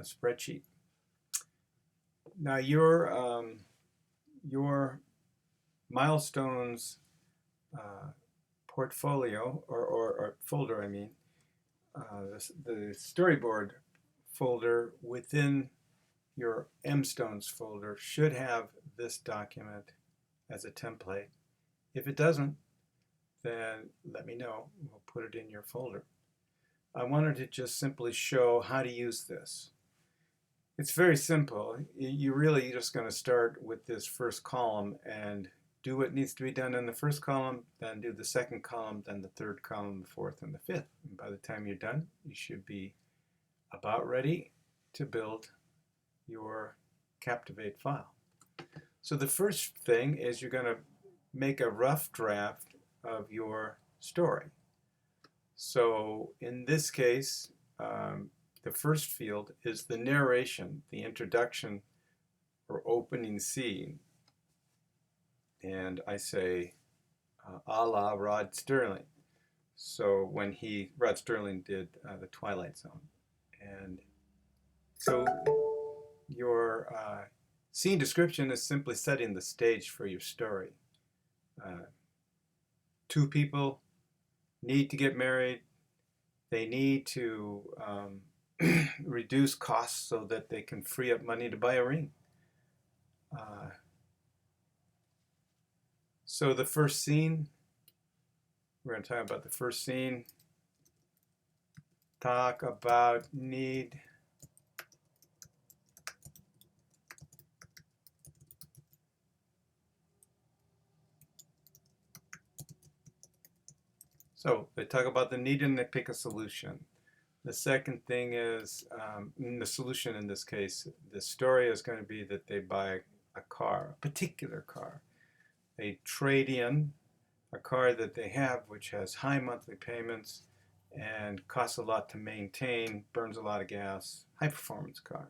spreadsheet. Now your milestones portfolio or folder, I mean, the storyboard folder within your MStones folder should have this document as a template. If it doesn't, then let me know. We'll put it in your folder. I wanted to just simply show how to use this. It's very simple. You're really just going to start with this first column and do what needs to be done in the first column, then do the second column, then the third column, the fourth, and the fifth. And by the time you're done, you should be about ready to build your Captivate file. So the first thing is you're going to make a rough draft of your story. So in this case, the first field is the narration, the introduction or opening scene. And I say, a la Rod Sterling. So when Rod Sterling did The Twilight Zone. And so your scene description is simply setting the stage for your story. Two people need to get married. They need to reduce costs so that they can free up money to buy a ring. So the first scene, we're going to talk about the first scene. Talk about need. So they talk about the need and they pick a solution. The second thing is, the solution in this case, the story is going to be that they buy a car, a particular car. They trade in a car that they have which has high monthly payments and costs a lot to maintain, burns a lot of gas, high performance car.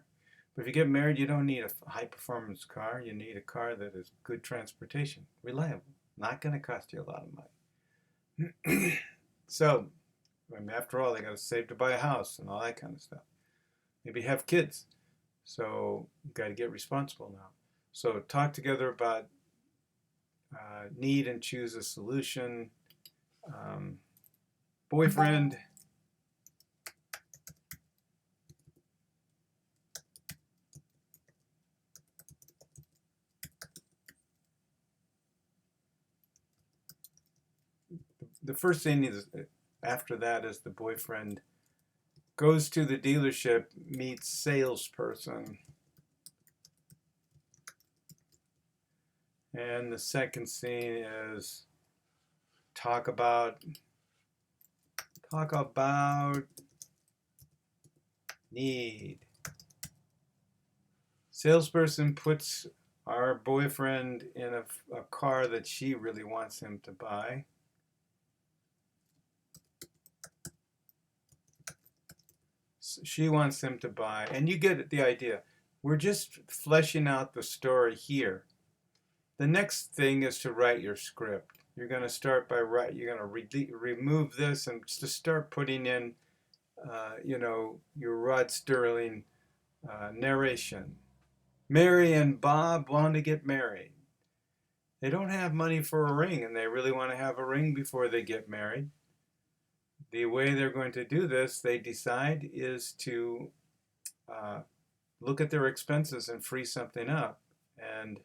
But if you get married, you don't need a high performance car. You need a car that is good transportation, reliable, not going to cost you a lot of money. So, after all, they got to save to buy a house and all that kind of stuff. Maybe have kids. So, you got to get responsible now. So, talk together about need and choose a solution. Boyfriend. The first thing is, after that is the boyfriend goes to the dealership, meets salesperson. And the second scene is talk about need. Salesperson puts our boyfriend in a car that she really wants him to buy. She wants him to buy, and you get the idea. We're just fleshing out the story here. The next thing is to write your script. You're going to start by you're going to remove this and just start putting in, your Rod Sterling narration. Mary and Bob want to get married. They don't have money for a ring, and they really want to have a ring before they get married. The way they're going to do this, they decide, is to look at their expenses and free something up. And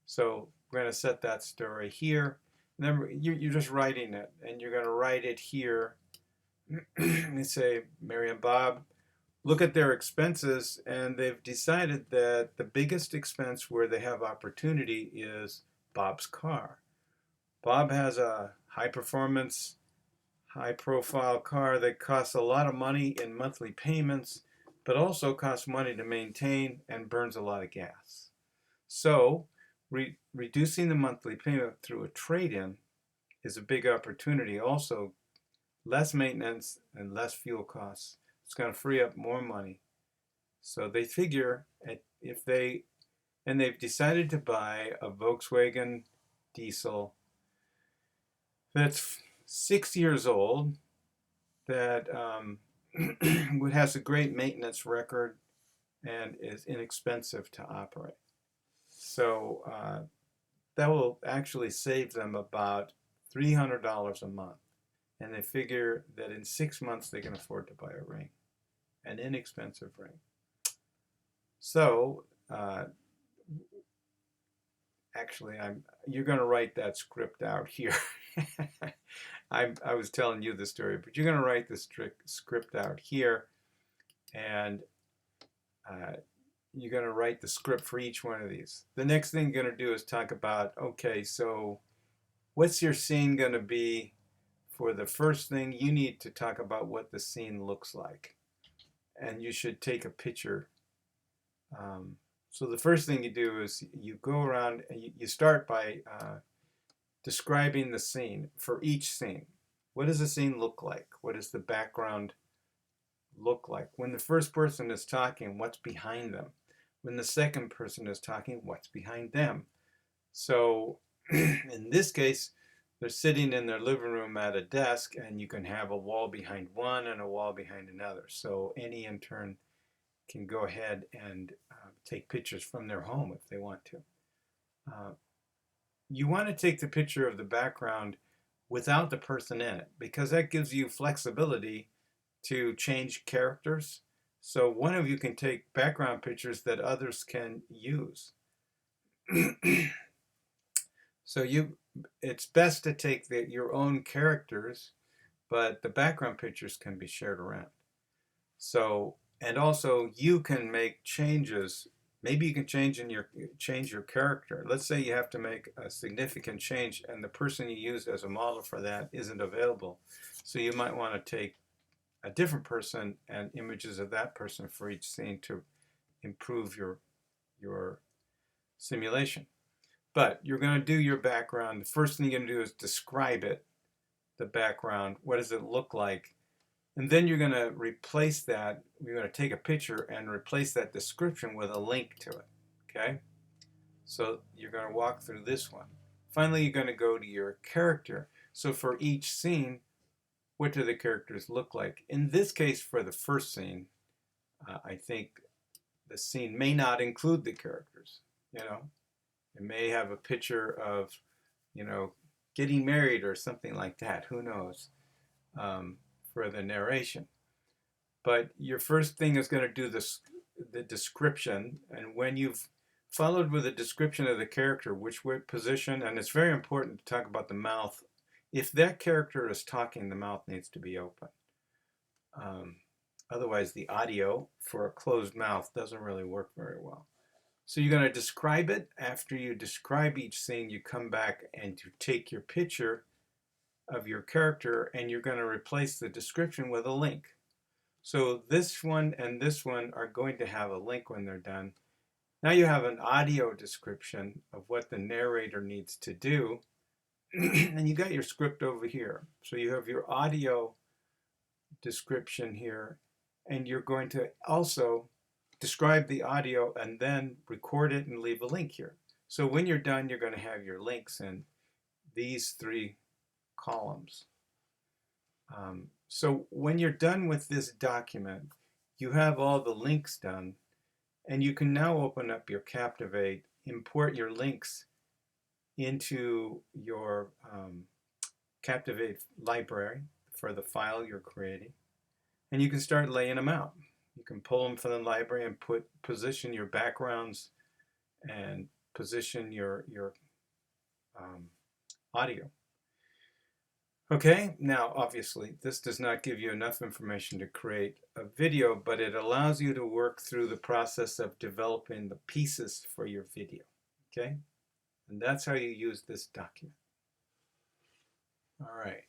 so we're going to set that story here. And then you're just writing it, and you're going to write it here. And say, Mary and Bob look at their expenses, and they've decided that the biggest expense where they have opportunity is Bob's car. Bob has a high-performance, high-profile car that costs a lot of money in monthly payments, but also costs money to maintain and burns a lot of gas. So reducing the monthly payment through a trade-in is a big opportunity. Also, less maintenance and less fuel costs. It's going to free up more money. So they figure they've decided to buy a Volkswagen diesel that's 6 years old, that has a great maintenance record, and is inexpensive to operate. So that will actually save them about $300 a month. And they figure that in 6 months they can afford to buy a ring, an inexpensive ring. So actually, you're going to write that script out here. I was telling you the story, but you're going to write the script out here, and you're going to write the script for each one of these. The next thing you're going to do is talk about, okay, so what's your scene going to be? For the first thing, you need to talk about what the scene looks like, and you should take a picture. So the first thing you do is you go around and you start by describing the scene for each scene. What does the scene look like? What does the background look like? When the first person is talking, what's behind them? When the second person is talking, what's behind them? So in this case, they're sitting in their living room at a desk, and you can have a wall behind one and a wall behind another. So any intern can go ahead and take pictures from their home if they want to. You want to take the picture of the background without the person in it, because that gives you flexibility to change characters. So one of you can take background pictures that others can use. So it's best to take your own characters, but the background pictures can be shared around. So, and also you can make changes. Maybe you can change your character. Let's say you have to make a significant change and the person you use as a model for that isn't available. So you might want to take a different person and images of that person for each scene to improve your simulation. But you're going to do your background. The first thing you're going to do is describe it, the background. What does it look like? And then you're going to replace that. You're going to take a picture and replace that description with a link to it. Okay? So you're going to walk through this one. Finally, you're going to go to your character. So for each scene, what do the characters look like? In this case, for the first scene, I think the scene may not include the characters. It may have a picture of, getting married or something like that. Who knows? For the narration. But your first thing is going to do the description, and when you've followed with a description of the character, which position, and it's very important to talk about the mouth. If that character is talking, the mouth needs to be open. Otherwise, the audio for a closed mouth doesn't really work very well. So you're going to describe it. After you describe each scene, you come back and you take your picture of your character and you're going to replace the description with a link. So this one and this one are going to have a link when they're done. Now you have an audio description of what the narrator needs to do. And you got your script over here. So you have your audio description here, and you're going to also describe the audio and then record it and leave a link here. So when you're done, you're going to have your links in these 3 columns. So when you're done with this document, you have all the links done, and you can now open up your Captivate, import your links into your Captivate library for the file you're creating, and you can start laying them out. You can pull them from the library and position your backgrounds and position your audio. Okay, now obviously this does not give you enough information to create a video, but it allows you to work through the process of developing the pieces for your video. Okay, and that's how you use this document. All right.